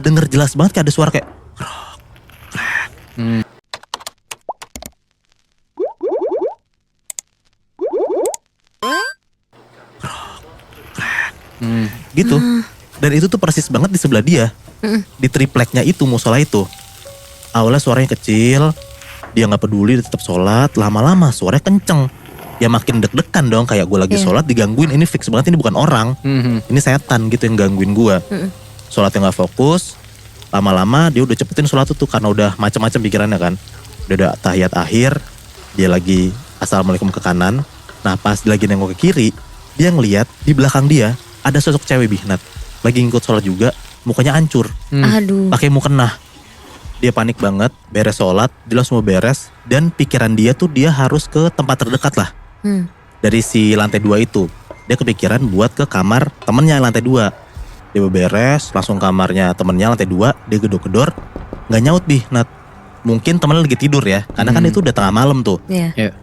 denger jelas banget kayak ada suara kayak gitu. Dan itu tuh persis banget di sebelah dia. Di tripleknya itu, musola itu. Awalnya suaranya kecil, dia gak peduli, dia tetap sholat. Lama-lama suaranya kenceng. Ya makin deg-degan dong, kayak gue lagi sholat digangguin. Ini fix banget, ini bukan orang. Ini setan gitu yang gangguin gue. Sholatnya gak fokus. Lama-lama dia udah cepetin sholat itu karena udah macam-macam pikirannya kan. Udah tahiyat akhir, dia lagi assalamualaikum ke kanan. Nah pas lagi nengok ke kiri, dia ngeliat di belakang dia ada sosok cewek Bihnat. Lagi ngikut sholat juga, mukanya hancur. Aduh. Pakai mukena. Dia panik banget, beres sholat, dia langsung mau beres. Dan pikiran dia tuh dia harus ke tempat terdekat lah. Dari si lantai 2 itu. Dia kepikiran buat ke kamar temennya lantai 2. Dia beres, langsung kamarnya temennya lantai 2. Dia gedor-gedor, gak nyaut Bihnat. Mungkin temennya lagi tidur ya, karena kan itu udah tengah malam tuh.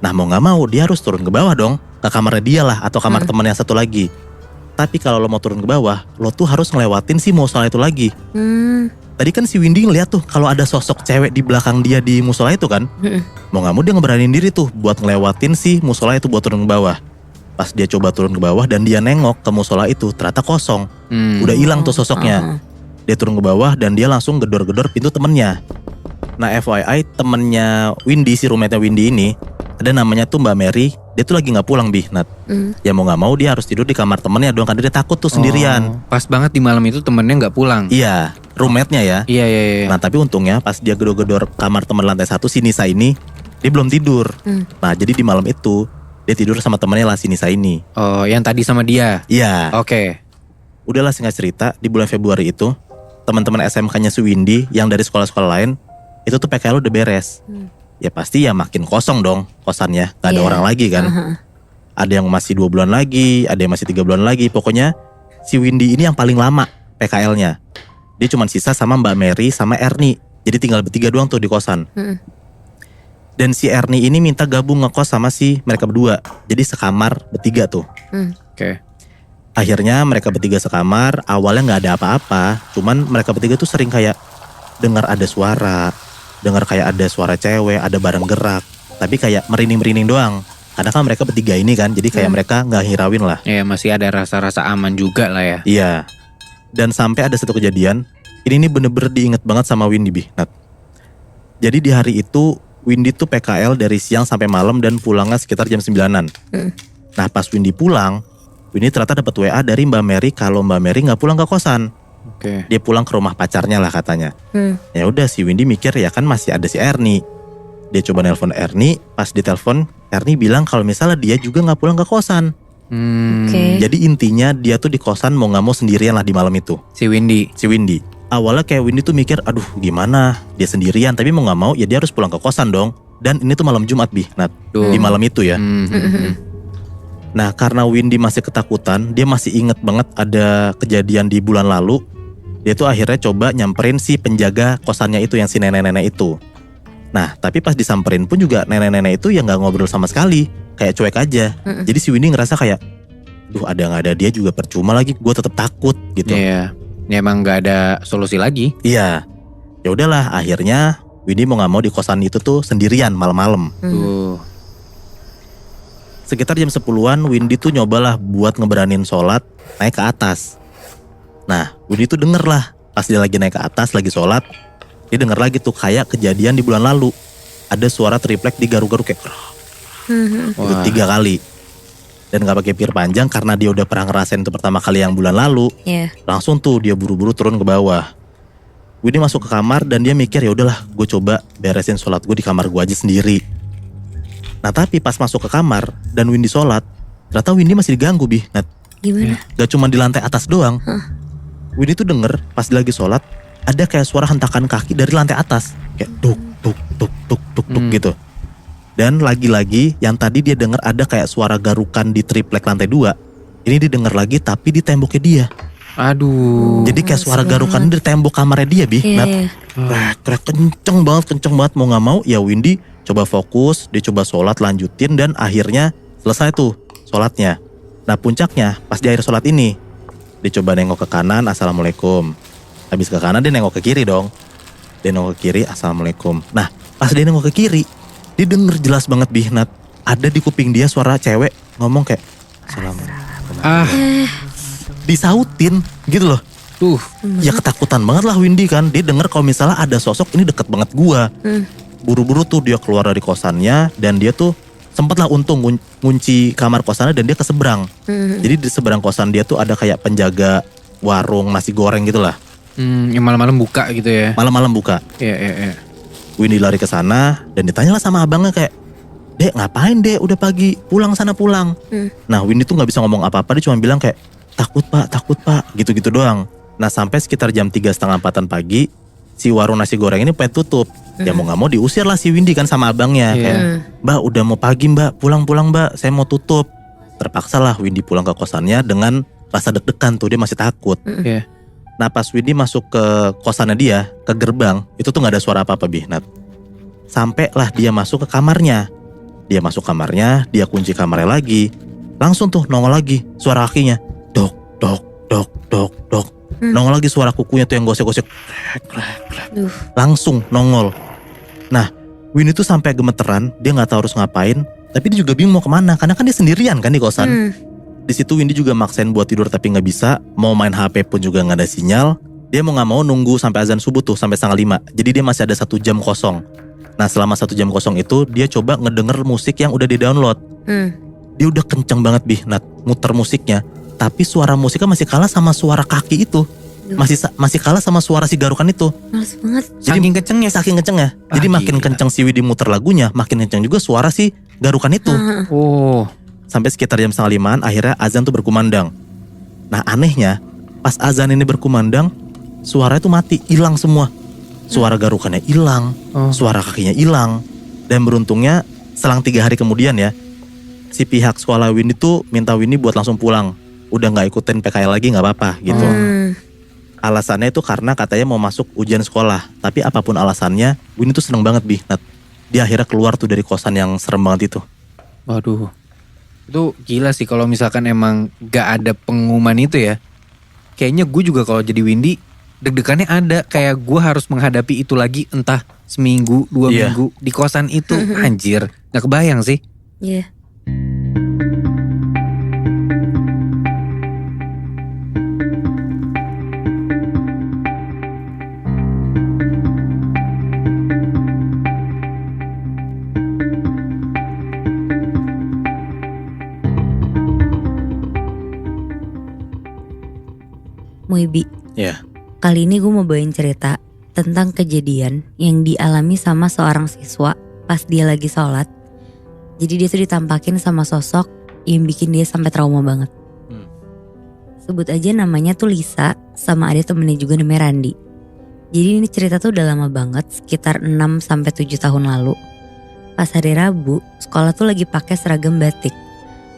Nah mau gak mau dia harus turun ke bawah dong. Ke kamarnya dia lah, atau kamar temen yang satu lagi. Tapi kalau lo mau turun ke bawah, lo tuh harus ngelewatin si musola itu lagi. Tadi kan si Windy ngeliat tuh kalau ada sosok cewek di belakang dia di musola itu kan. Mau gak mau dia ngeberanin diri tuh buat ngelewatin si musola itu buat turun ke bawah. Pas dia coba turun ke bawah dan dia nengok ke musola itu, ternyata kosong. Udah hilang tuh sosoknya. Dia turun ke bawah dan dia langsung gedor-gedor pintu temennya. Nah FYI temennya Windy, si roommate-nya Windy ini, ada namanya tuh Mbak Mary. Dia tuh lagi gak pulang Bihnat. Ya mau gak mau dia harus tidur di kamar temennya dong, karena dia takut tuh sendirian. Pas banget di malam itu temennya gak pulang. Iya, roommate-nya ya. Iya. Nah tapi untungnya pas dia gedor-gedor kamar temen lantai 1 si Nisa ini, dia belum tidur. Nah jadi di malam itu dia tidur sama temennya lah si Nisa ini. Oh yang tadi sama dia. Iya. Oke. Udahlah singkat cerita, di bulan Februari itu teman-teman SMK-nya si Windy yang dari sekolah-sekolah lain itu tuh PKL udah beres. Ya pasti ya makin kosong dong kosannya, gak ada orang lagi kan. Ada yang masih 2 bulan lagi, ada yang masih 3 bulan lagi. Pokoknya si Windy ini yang paling lama PKL-nya. Dia cuma sisa sama Mbak Mary sama Ernie. Jadi tinggal bertiga doang tuh di kosan. Dan si Ernie ini minta gabung ngekos sama si mereka berdua. Jadi sekamar bertiga tuh. Oke. Akhirnya mereka bertiga sekamar. Awalnya gak ada apa-apa. Cuman mereka bertiga tuh sering kayak dengar ada suara. Dengar kayak ada suara cewek, ada barang gerak. Tapi kayak merinding-merinding doang. Karena kan mereka bertiga ini kan, jadi kayak mereka gak hirauin lah. Ya masih ada rasa-rasa aman juga lah ya. Iya. Dan sampai ada satu kejadian, ini bener-bener diinget banget sama Windy Bihnat. Jadi di hari itu, Windy tuh PKL dari siang sampai malam dan pulangnya sekitar jam 9-an. Nah pas Windy pulang, Windy ternyata dapat WA dari Mbak Mary kalau Mbak Mary gak pulang ke kosan. Oke. Dia pulang ke rumah pacarnya lah katanya. Ya udah si Windy mikir ya kan masih ada si Ernie. Dia coba nelpon Ernie, pas ditelepon Ernie bilang kalau misalnya dia juga gak pulang ke kosan. Jadi intinya dia tuh di kosan mau gak mau sendirian lah di malam itu. Si Windy. Awalnya kayak Windy tuh mikir aduh gimana dia sendirian, tapi mau gak mau ya dia harus pulang ke kosan dong. Dan ini tuh malam Jumat Bihnat, di malam itu ya. Nah karena Windy masih ketakutan, dia masih inget banget ada kejadian di bulan lalu. Dia tuh akhirnya coba nyamperin si penjaga kosannya itu yang si nenek-nenek itu. Nah tapi pas disamperin pun juga nenek-nenek itu ya gak ngobrol sama sekali. Kayak cuek aja. Jadi si Windy ngerasa kayak duh ada gak ada dia juga percuma lagi, gue tetap takut gitu. Iya. Ya emang gak ada solusi lagi. Iya. Ya udahlah akhirnya Windy mau gak mau di kosan itu tuh sendirian malam-malam. Sekitar jam 10-an Windy tuh nyobalah buat ngeberanin sholat naik ke atas. Nah Windy tuh denger lah pas dia lagi naik ke atas lagi sholat. Dia denger lagi tuh kayak kejadian di bulan lalu. Ada suara triplek digaru-garu kayak itu 3 kali. Dan gak pakai pikir panjang karena dia udah pernah ngerasain itu pertama kali yang bulan lalu. Langsung tuh dia buru-buru turun ke bawah. Windy masuk ke kamar dan dia mikir ya udahlah gue coba beresin sholat gue di kamar gue aja sendiri. Nah tapi pas masuk ke kamar dan Windy sholat, ternyata Windy masih diganggu Bihnat. Gimana? Gak cuma di lantai atas doang. Windy tuh denger pas lagi sholat ada kayak suara hentakan kaki dari lantai atas. Kayak tuk tuk tuk tuk tuk tuk gitu. Dan lagi-lagi yang tadi dia denger ada kayak suara garukan di triplek lantai 2. Ini didengar lagi tapi di temboknya dia. Aduh. Jadi kayak suara garukan di tembok kamarnya dia Bihnat. Krek kenceng banget mau gak mau ya Windy coba fokus. Dia coba sholat lanjutin dan akhirnya selesai tuh sholatnya. Nah puncaknya pas di akhir sholat ini dia coba nengok ke kanan assalamualaikum. Habis ke kanan dia nengok ke kiri dong. Dia nengok ke kiri, assalamualaikum. Nah pas dia nengok ke kiri, dia denger jelas banget Bihnat. Ada di kuping dia suara cewek ngomong kayak assalamualaikum. Disautin gitu loh. Ya ketakutan banget lah Windy kan. Dia denger kalau misalnya ada sosok ini deket banget gua. Buru-buru tuh dia keluar dari kosannya. Dan dia tuh sempet lah untung ngunci kamar kosannya dan dia ke seberang. Jadi di seberang kosan dia tuh ada kayak penjaga warung nasi goreng gitu lah. Yang malam-malam buka gitu ya. Malam-malam buka. Iya. Windy lari ke sana dan ditanyalah sama abangnya kayak, "Dek ngapain dek udah pagi, pulang sana pulang." Nah Windy tuh gak bisa ngomong apa-apa, dia cuma bilang kayak takut pak, gitu-gitu doang. Nah sampai sekitar jam 3:30-4 pagi, si warung nasi goreng ini pengen tutup. Ya mau gak mau diusir lah si Windy kan sama abangnya. Kayak, "Mbak udah mau pagi mbak, pulang mbak, saya mau tutup." Terpaksa lah Windy pulang ke kosannya dengan rasa deg-degan tuh, dia masih takut. Nah pas Windy masuk ke kosannya dia, ke gerbang, itu tuh gak ada suara apa-apa Bihnat. Sampai lah dia masuk ke kamarnya. Dia masuk kamarnya, dia kunci kamarnya lagi. Langsung tuh nongol lagi suara kakinya. Dok, dok, dok, dok, dok. Nongol lagi suara kukunya tuh yang gosek-gosek. Langsung nongol. Nah Windy tuh sampai gemeteran, dia gak tahu harus ngapain. Tapi dia juga bingung mau kemana, karena kan dia sendirian kan di kosan. Di situ Windy juga maksain buat tidur tapi nggak bisa. Mau main HP pun juga nggak ada sinyal. Dia mau nggak mau nunggu sampai azan subuh tuh, sampai 4:30. Jadi dia masih ada 1 jam kosong. Nah selama 1 jam kosong itu dia coba ngedenger musik yang udah di-download. Dia udah kenceng banget Bihnat muter musiknya. Tapi suara musiknya masih kalah sama suara kaki itu. Masih kalah sama suara si garukan itu. Males banget. Jadi, saking kencengnya. Jadi makin kenceng si Windy muter lagunya, makin kenceng juga suara si garukan itu. Sampai sekitar jam 4:30 akhirnya azan tuh berkumandang. Nah anehnya pas azan ini berkumandang, suaranya tuh mati, hilang semua. Suara garukannya hilang, suara kakinya hilang. Dan beruntungnya selang 3 hari kemudian ya, si pihak sekolah Windy tuh minta Windy buat langsung pulang. Udah gak ikutin PKL lagi gak apa-apa gitu. Alasannya itu karena katanya mau masuk ujian sekolah. Tapi apapun alasannya, Windy tuh seneng banget Bihnat. Dia akhirnya keluar tuh dari kosan yang serem banget itu. Waduh. Itu gila sih kalau misalkan emang gak ada pengumuman itu ya. Kayaknya gue juga kalau jadi Windy deg-degannya ada. Kayak gue harus menghadapi itu lagi entah seminggu, 2 minggu di kosan itu. Anjir, gak kebayang sih. Iya. Muibi. Kali ini gue mau bawain cerita tentang kejadian yang dialami sama seorang siswa pas dia lagi sholat. Jadi dia tuh ditampakin sama sosok yang bikin dia sampai trauma banget. Sebut aja namanya tuh Lisa, sama ada temennya juga namanya Randi. Jadi ini cerita tuh udah lama banget, sekitar 6-7 tahun lalu. Pas hari Rabu, sekolah tuh lagi pakai seragam batik.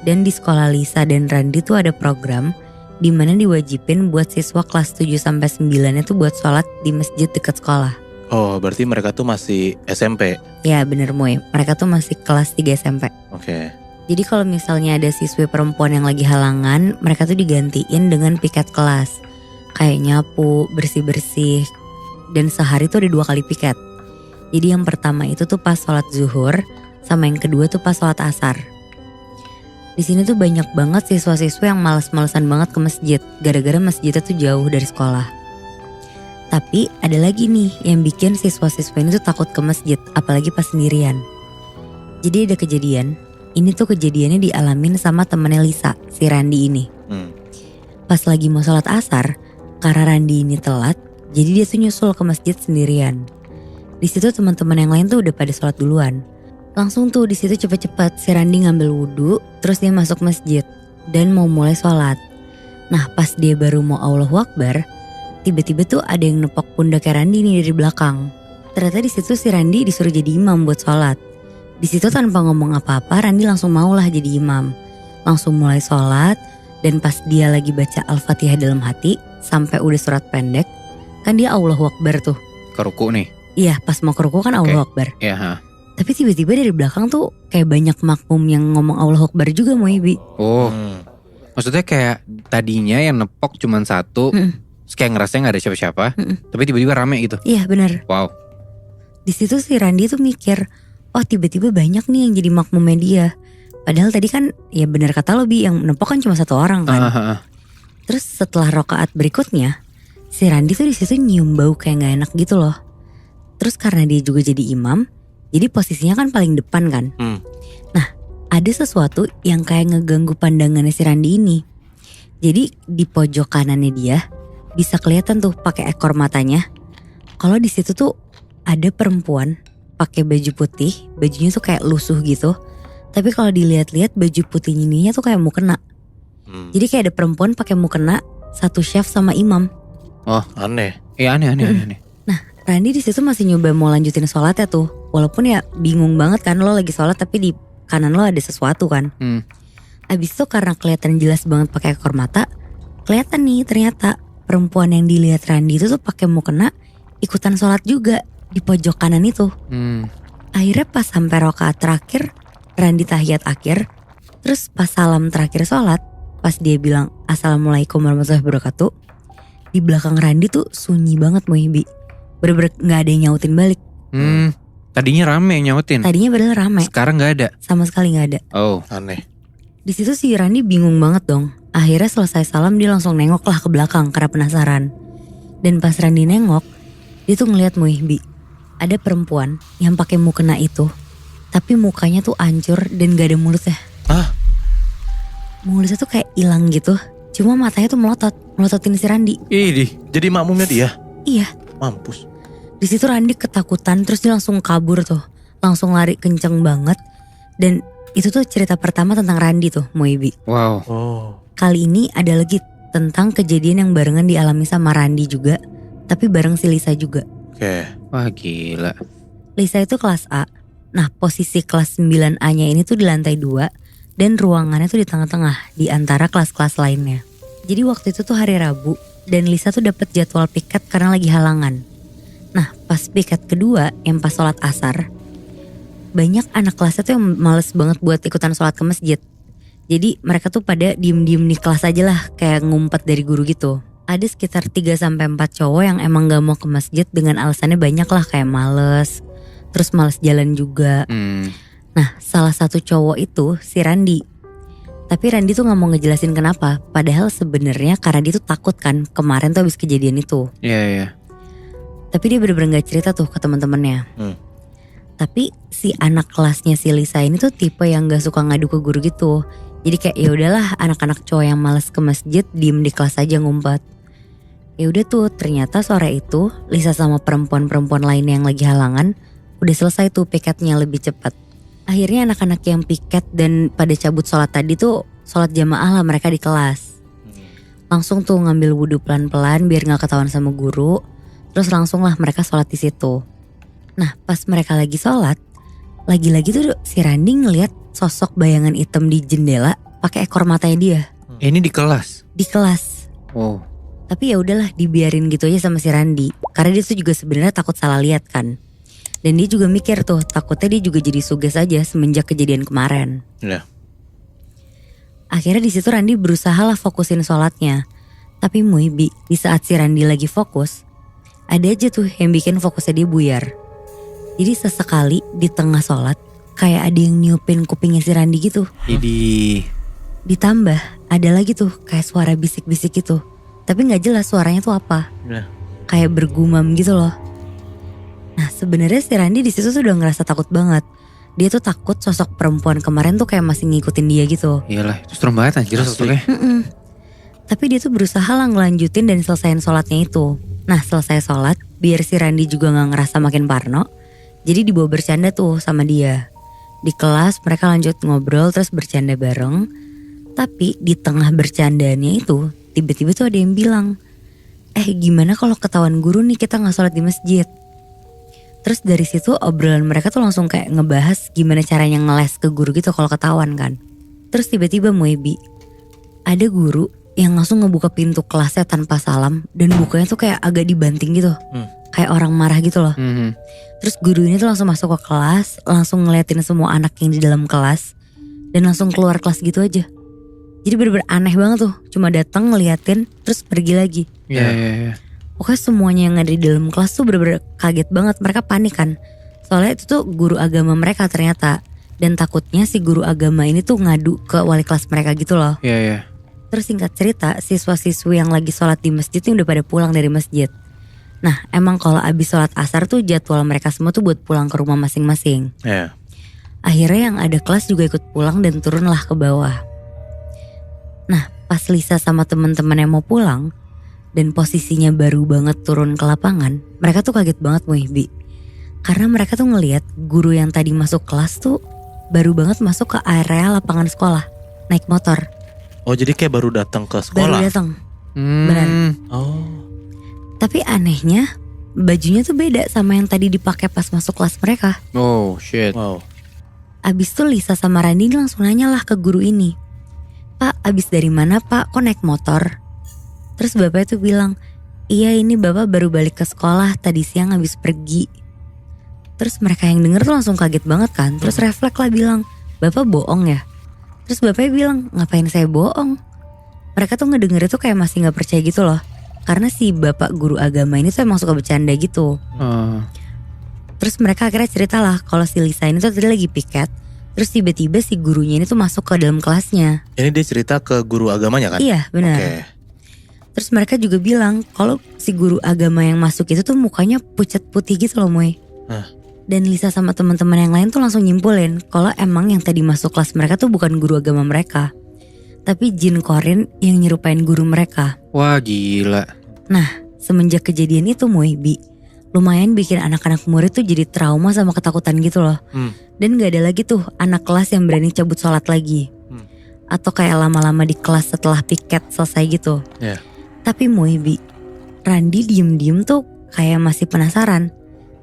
Dan di sekolah Lisa dan Randi tuh ada program di mana diwajibin buat siswa kelas 7-9 itu buat sholat di masjid dekat sekolah. Oh, berarti mereka tuh masih SMP? Ya bener Moy, mereka tuh masih kelas 3 SMP. Oke. Jadi kalau misalnya ada siswi perempuan yang lagi halangan, mereka tuh digantiin dengan piket kelas. Kayak nyapu, bersih-bersih, dan sehari tuh ada 2 kali piket. Jadi yang pertama itu tuh pas sholat zuhur, sama yang kedua tuh pas sholat asar. Di sini tuh banyak banget siswa-siswa yang malas-malesan banget ke masjid, gara-gara masjidnya tuh jauh dari sekolah. Tapi ada lagi nih yang bikin siswa-siswa ini tuh takut ke masjid, apalagi pas sendirian. Jadi ada kejadian, ini tuh kejadiannya dialamin sama temennya Lisa, si Randi ini. Pas lagi mau sholat asar, karena Randi ini telat, jadi dia tuh nyusul ke masjid sendirian. Di situ teman-teman yang lain tuh udah pada sholat duluan. Langsung tuh di situ cepet-cepet si Randi ngambil wudhu, terus dia masuk masjid dan mau mulai sholat. Nah pas dia baru mau Allahu Akbar, tiba-tiba tuh ada yang nepok pundaknya Randi nih dari belakang. Ternyata di situ si Randi disuruh jadi imam buat sholat. Di situ tanpa ngomong apa-apa, Randi langsung maulah jadi imam. Langsung mulai sholat, dan pas dia lagi baca Al-Fatihah dalam hati sampai udah surat pendek, kan dia Allahu Akbar tuh. Ke ruku nih? Iya, pas mau ke ruku kan Allahu Akbar. Iya. Tapi tiba-tiba dari belakang tuh kayak banyak makmum yang ngomong Allahu Akbar juga Moibi. Oh, maksudnya kayak tadinya yang nepok cuma 1, Terus kayak ngerasa gak ada siapa-siapa. Tapi tiba-tiba rame gitu. Iya benar. Wow. Di situ si Randy tuh mikir, oh tiba-tiba banyak nih yang jadi makmumnya dia. Padahal tadi kan ya benar kata lo Bi, yang nempok kan cuma satu orang kan. Terus setelah rokaat berikutnya, si Randy tuh di situ nyium bau kayak gak enak gitu loh. Terus karena dia juga jadi imam, jadi posisinya kan paling depan kan. Nah ada sesuatu yang kayak ngeganggu pandangannya si Randy ini. Jadi di pojok kanannya dia bisa kelihatan tuh pakai ekor matanya. Kalau di situ tuh ada perempuan pakai baju putih, bajunya tuh kayak lusuh gitu. Tapi kalau dilihat-lihat baju putih ininya tuh kayak mukena. Jadi kayak ada perempuan pakai mukena, satu chef sama imam. Oh Aneh. iya aneh. Nah Randy di situ masih nyoba mau lanjutin sholatnya tuh. Walaupun ya bingung banget kan, lo lagi sholat tapi di kanan lo ada sesuatu kan. Abis itu karena kelihatan jelas banget pakai ekor mata, kelihatan nih ternyata perempuan yang dilihat Randy itu tuh pakai mukena ikutan sholat juga di pojok kanan itu. Akhirnya pas sampai rakaat terakhir, Randy tahiyat akhir. Terus pas salam terakhir sholat, pas dia bilang assalamualaikum warahmatullahi wabarakatuh, di belakang Randy tuh sunyi banget Muhibi. Bener-bener gak ada yang nyautin balik. Tadinya rame yang nyautin. Tadinya padahal rame. Sekarang gak ada. Sama sekali gak ada. Oh Aneh. Di situ si Randy bingung banget dong. Akhirnya selesai salam dia langsung nengok lah ke belakang karena penasaran. Dan pas Randy nengok, dia tuh ngeliat Muhibi, ada perempuan yang pakai mukena itu, tapi mukanya tuh hancur dan gak ada mulutnya. Mulutnya tuh kayak hilang gitu. Cuma matanya tuh melototin si Randy. Idih. Jadi makmumnya dia? Iya. Mampus. Di situ Randy ketakutan, terus dia langsung kabur tuh, langsung lari kenceng banget. Dan itu tuh cerita pertama tentang Randy tuh, Muhibi. Wow. Kali ini ada lagi tentang kejadian yang barengan dialami sama Randy juga, tapi bareng si Lisa juga. Oke. Wah gila. Lisa itu kelas A. Nah posisi kelas 9A-nya ini tuh di lantai 2 dan ruangannya tuh di tengah-tengah di antara kelas-kelas lainnya. Jadi waktu itu tuh hari Rabu dan Lisa tuh dapat jadwal piket karena lagi halangan. Nah pas piket kedua yang pas sholat asar, banyak anak kelasnya tuh yang males banget buat ikutan sholat ke masjid. Jadi mereka tuh pada diem-diem di kelas aja lah, kayak ngumpet dari guru gitu. Ada sekitar 3-4 cowok yang emang gak mau ke masjid dengan alasannya banyak lah, kayak males, terus males jalan juga. Nah salah satu cowok itu si Randy. Tapi Randy tuh gak mau ngejelasin kenapa, padahal sebenarnya karena dia tuh takut kan kemarin tuh habis kejadian itu. Iya. Tapi dia bener-bener gak cerita tuh ke teman-temannya. Tapi si anak kelasnya si Lisa ini tuh tipe yang gak suka ngadu ke guru gitu. Jadi kayak ya udahlah, anak-anak cowok yang malas ke masjid diem di kelas aja ngumpet. Ya udah tuh, ternyata sore itu Lisa sama perempuan-perempuan lainnya yang lagi halangan udah selesai tuh piketnya lebih cepat. Akhirnya anak-anak yang piket dan pada cabut sholat tadi tuh sholat jamaah lah mereka di kelas. Langsung tuh ngambil wudhu pelan-pelan biar gak ketahuan sama guru. Terus langsung lah mereka sholat di situ. Nah pas mereka lagi sholat, lagi-lagi tuh si Randy ngeliat sosok bayangan hitam di jendela pakai ekor matanya dia. Ini di kelas? Di kelas. Wow. Tapi ya udahlah dibiarin gitu aja sama si Randy. Karena dia tuh juga sebenarnya takut salah lihat kan. Dan dia juga mikir tuh, takutnya dia juga jadi suges aja semenjak kejadian kemarin. Iya. Akhirnya di situ Randy berusaha lah fokusin sholatnya. Tapi Muhibi, di saat si Randy lagi fokus, ada aja tuh yang bikin fokusnya dia buyar. Jadi sesekali di tengah sholat, kayak ada yang niupin kupingnya si Randy gitu. Idih. Ditambah ada lagi tuh kayak suara bisik-bisik gitu. Tapi gak jelas suaranya tuh apa. Kayak bergumam gitu loh. Nah sebenarnya si Randy di situ tuh udah ngerasa takut banget. Dia tuh takut sosok perempuan kemarin tuh kayak masih ngikutin dia gitu. Iyalah, itu serem banget anjir sosoknya. Tapi dia tuh berusaha lah ngelanjutin dan selesaiin sholatnya itu. Nah selesai sholat, biar si Randy juga gak ngerasa makin parno, jadi dibawa bercanda tuh sama dia. Di kelas mereka lanjut ngobrol terus bercanda bareng. Tapi di tengah bercandanya itu tiba-tiba tuh ada yang bilang, gimana kalau ketahuan guru nih kita gak sholat di masjid. Terus dari situ obrolan mereka tuh langsung kayak ngebahas gimana caranya ngeles ke guru gitu kalau ketahuan kan. Terus tiba-tiba Muebi, ada guru yang langsung ngebuka pintu kelasnya tanpa salam. Dan bukanya tuh kayak agak dibanting gitu. Kayak orang marah gitu loh. Terus guru ini tuh langsung masuk ke kelas, langsung ngeliatin semua anak yang di dalam kelas. Dan langsung keluar kelas gitu aja. Jadi bener-bener aneh banget tuh. Cuma datang ngeliatin terus pergi lagi. Iya. Pokoknya semuanya yang ada di dalam kelas tuh bener-bener kaget banget. Mereka panik kan. Soalnya itu tuh guru agama mereka ternyata. Dan takutnya si guru agama ini tuh ngadu ke wali kelas mereka gitu loh. Iya. Terus singkat cerita, siswa-siswi yang lagi sholat di masjid ini udah pada pulang dari masjid. Nah emang kalau abis sholat asar tuh jadwal mereka semua tuh buat pulang ke rumah masing-masing. Iya. Akhirnya yang ada kelas juga ikut pulang dan turunlah ke bawah. Nah pas Lisa sama teman-teman yang mau pulang dan posisinya baru banget turun ke lapangan, mereka tuh kaget banget Muibi. Karena mereka tuh ngelihat guru yang tadi masuk kelas tuh baru banget masuk ke area lapangan sekolah, naik motor. Oh jadi kayak baru datang ke Baru sekolah. datang. Benar. Oh. Tapi anehnya bajunya tuh beda sama yang tadi dipakai pas masuk kelas mereka. Oh shit. Wow. Abis itu Lisa sama Randy langsung nanya lah ke guru ini. Pak, abis dari mana pak? Kok naik motor? Terus bapaknya tuh bilang, iya ini bapak baru balik ke sekolah, tadi siang habis pergi. Terus mereka yang denger tuh langsung kaget banget kan. Terus refleks lah bilang, bapak bohong ya? Terus bapaknya bilang, ngapain saya bohong? Mereka tuh ngedenger itu kayak masih gak percaya gitu loh. Karena si bapak guru agama ini tuh emang suka bercanda gitu. Terus mereka akhirnya cerita lah kalau si Lisa ini tuh tadi lagi piket. Terus tiba-tiba si gurunya ini tuh masuk ke dalam kelasnya. Ini dia cerita ke guru agamanya kan? Iya benar. Oke. Terus mereka juga bilang kalau si guru agama yang masuk itu tuh mukanya pucat putih gitu loh Moy. Dan Lisa sama teman-teman yang lain tuh langsung nyimpulin kalau emang yang tadi masuk kelas mereka tuh bukan guru agama mereka, tapi jin korin yang nyerupain guru mereka. Wah gila. Nah semenjak kejadian itu Moy, lumayan bikin anak-anak murid tuh jadi trauma sama ketakutan gitu loh. Dan gak ada lagi tuh anak kelas yang berani cabut sholat lagi. Atau kayak lama-lama di kelas setelah piket selesai gitu. Yeah. Tapi Moy, Randy diem-diem tuh kayak masih penasaran.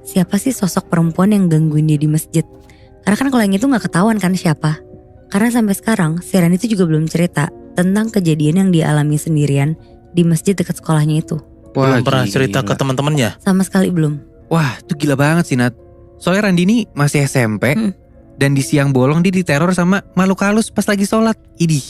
Siapa sih sosok perempuan yang gangguin dia di masjid? Karena kan kalau yang itu gak ketahuan kan siapa. Karena sampai sekarang si Randy tuh juga belum cerita tentang kejadian yang dia alami sendirian di masjid dekat sekolahnya itu. Wah, Belum pernah gila. cerita ke teman-temannya. Sama sekali belum. Wah itu gila banget sih Nat. Soalnya Randy ini masih SMP dan di siang bolong dia diteror sama makhluk halus pas lagi sholat. Idih.